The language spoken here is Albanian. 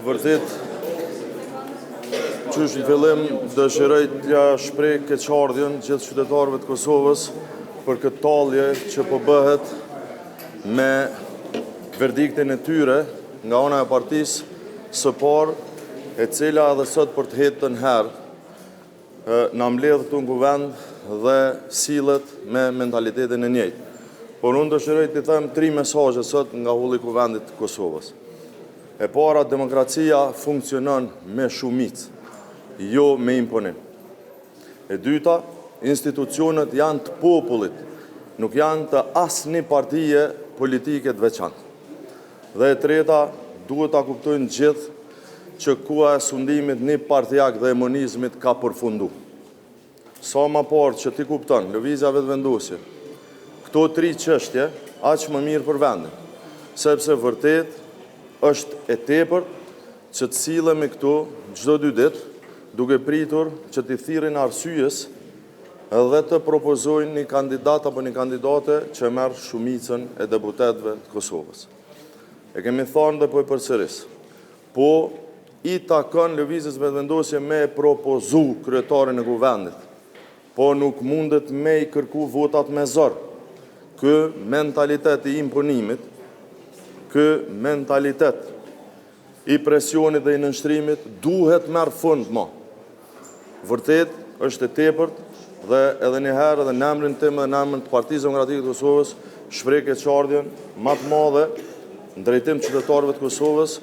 vërtet, qysh në fillim dëshiroj t'ja shpreh keqardhjen gjithë qytetarëve të Kosovës për këtë tallje që po bëhet me verdiktin e tyre nga ana e partisë së parë, e cila edhe sot për të hetën herë na mbledh këtu në kuvend dhe sillet me mentalitetin e njëjtë. Por unë dëshiroj t'i them 3 mesazhe sot nga hulli i kuvendit të Kosovës. E para, demokracia funksionon me shumicë, jo me imponim. E dyta, institucionet janë të popullit, nuk janë të asnjë partije politike të veçantë. Dhe e treta, duhet ta kuptojnë gjithë që koha e sundimit një partijak dhe emonizmit ka përfundu. Sa më parë që ti kupton lëvizja vetëvendosje, këto 3 çështje, aq më mirë për vendin, sepse vërtet është e tepërt që të sillemi këtu çdo 2 ditë, duke pritur që t'i thirrin arsyes edhe të propozojnë një kandidat apo një kandidate që merr shumicën e deputetëve të Kosovës. E kemi thënë dhe po e përsëris. Po i takon lëvizjes vetëvendosje me propozu kryetarin e kuvendit, po nuk mundet me i kërku votat me zor. Ky mentalitet i imponimit, ky mentalitet i presionit dhe i nënshtrimit duhet merr fund mo. Vërtet është e tepërt dhe edhe një herë edhe në emrin tim dhe në emrin të Partisë Demokratike të Kosovës shpreh keqardhjen më të madhe në drejtim të qytetarëve të Kosovës